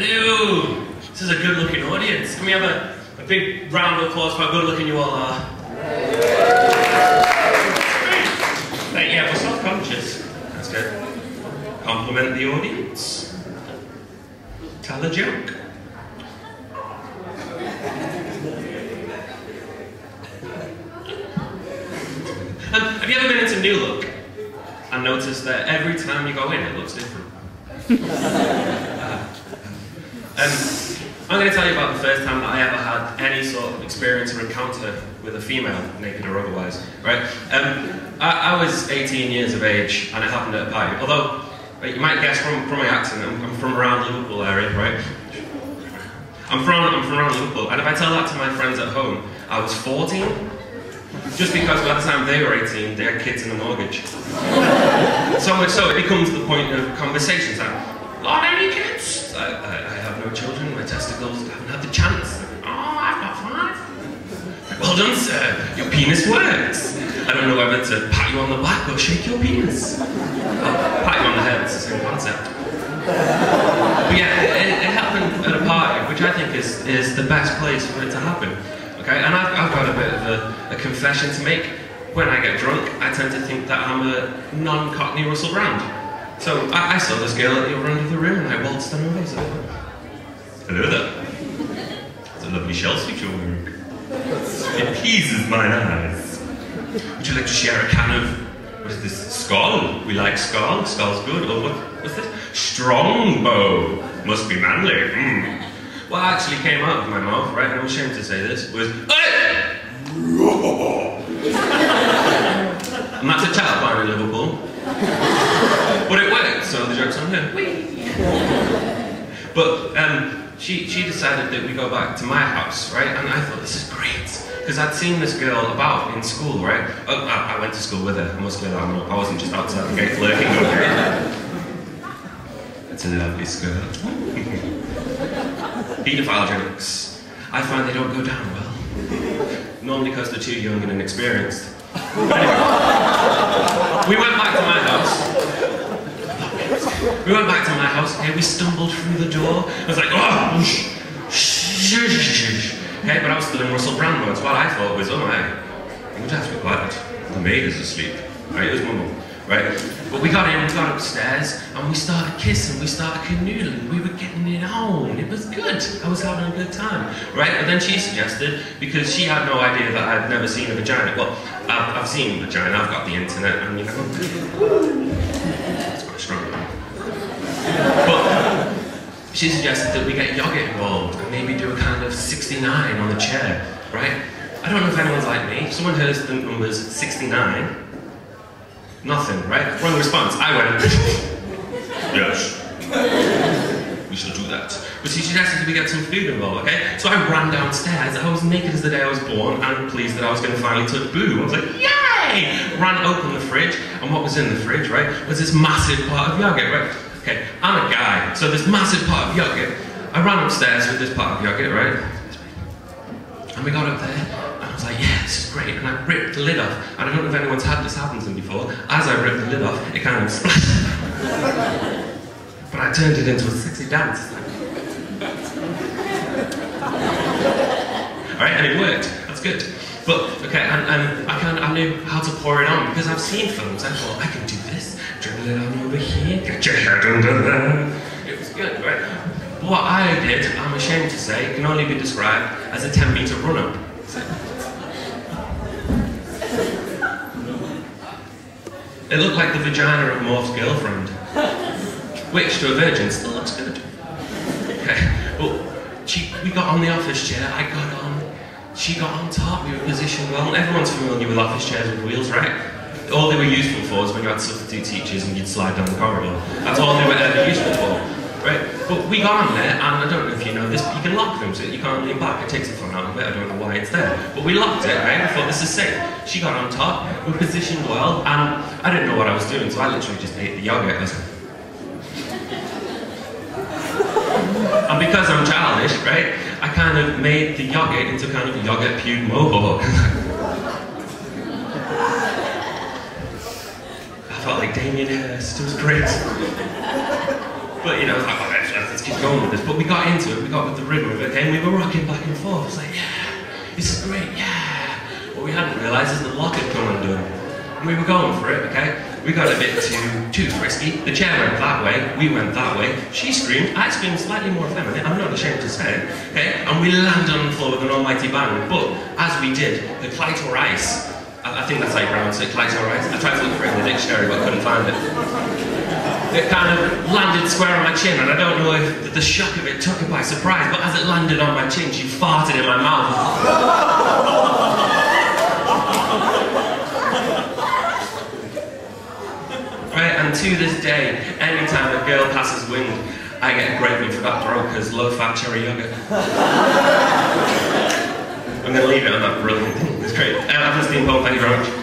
Hello! This is a good-looking audience. Can we have a big round of applause for how good-looking you all are? Great. Yeah, we're self-conscious. That's good. Compliment the audience. Tell a joke. Have you ever been into New Look and noticed that every time you go in, it looks different? I'm going to tell you about the first time that I ever had any sort of experience or encounter with a female, naked or otherwise, right? I was 18 years of age and it happened at a party. Although, you might guess from my accent, I'm from around Liverpool area, right? I'm from around Liverpool, and if I tell that to my friends at home, I was 14, just because by the time they were 18, they had kids and a mortgage. So much so, it becomes the point of conversations like, "Lord, any kids?" I have no children, my testicles haven't had the chance. "Oh, I've got 5. "Well done, sir, your penis works. I don't know whether to pat you on the back or shake your penis." I'll pat you on the head, it's the same concept. But yeah, it happened at a party, which I think is the best place for it to happen. Okay, and I've got a bit of a confession to make. When I get drunk, I tend to think that I'm a non-Cockney Russell Brand. So I saw this girl at the other end of the room and I waltzed on over. I said, "Hello there. It's a lovely shell suit you're wearing. It pleases mine eyes. Would you like to share a can of, what is this, Skål? We like Skål. Skål's good. Oh, what's this? Strongbow. Must be manly. What actually came out of my mouth, right, and I'm ashamed to say this, was, and that's a chat bar in Liverpool. But it worked, so the joke's on her. But she decided that we go back to my house, right? And I thought, this is great. Because I'd seen this girl about in school, right? I went to school with her, I must clear that up. I wasn't just outside the gate lurking over here. It's a lovely skirt. Paedophile jokes. I find they don't go down well. Normally because they're too young and inexperienced. Anyway, we went back to my house. Okay, we stumbled through the door. I was like, oh, shh. Okay, but I was still in Russell Brand mode. What I thought was, oh my, you would have to be quiet. The maid is asleep. Right, it was my mum. Right? But we got upstairs, and we started kissing, we started canoodling, we were getting it on. It was good. I was having a good time. Right? And then she suggested, because she had no idea that I'd never seen a vagina. Well, I've seen a vagina, I've got the internet, and you know, it's quite strong. But she suggested that we get yogurt involved, and maybe do a kind of 69 on the chair. Right? I don't know if anyone's like me. If someone hears the numbers 69, nothing, right? Wrong response. I went, yes. We shall do that. But she suggested we get some food involved, okay? So I ran downstairs. I was naked as the day I was born and pleased that I was going to finally touch boob. I was like, yay! Ran open the fridge, and what was in the fridge, right, was this massive pot of yogurt, right? Okay, I'm a guy, so this massive pot of yogurt. I ran upstairs with this pot of yogurt, right? And we got up there. I was like, yeah, this is great, and I ripped the lid off, and I don't know if anyone's had this happen to them before. As I ripped the lid off, it kind of splashed. But I turned it into a sexy dance. Alright, and it worked, that's good. But, okay, and I knew how to pour it on, because I've seen films. I thought, I can do this, dribble it on over here, get your head under there. It was good, right? What I did, I'm ashamed to say, can only be described as a 10-meter run-up. It looked like the vagina of Morph's girlfriend, which to a virgin still looks good. Okay, but we got on the office chair, I got on, she got on top, we were positioned well. Everyone's familiar with office chairs with wheels, right? All they were useful for is when you had substitute teachers and you'd slide down the corridor. That's all they were ever useful for. Right, but we got on there, and I don't know if you know this, but you can lock them so you can't lean back. It takes the fun out of it, I don't know why it's there. But we locked it, right? I thought, this is safe. She got on top, we positioned well, and I didn't know what I was doing, so I literally just ate the yogurt. I was like... And because I'm childish, right, I kind of made the yogurt into kind of a yogurt pube mohawk. I felt like Damien Hirst, it was great. But you know, I was like, oh, let's keep she's going with this. But we got into it, we got with the rhythm of it, okay? And we were rocking back and forth. It's like, yeah, this is great, yeah. What we hadn't realised is the lock had come undone. And we were going for it, okay? We got a bit too frisky. The chair went that way, we went that way. She screamed, I screamed slightly more feminine, I'm not ashamed to say it, okay? And we landed on the floor with an almighty bang. But as we did, the clitoris, I think that's how you pronounce it, clitoris. I tried to look for it in the dictionary, but I couldn't find it. It kind of landed square on my chin, and I don't know if the shock of it took her by surprise, but as it landed on my chin, she farted in my mouth. Right, and to this day, anytime a girl passes wind, I get a great one for Dr. Oetker's low-fat cherry yogurt. I'm going to leave it on that brilliant thing. It's great. I've just been Paul, thank you very much.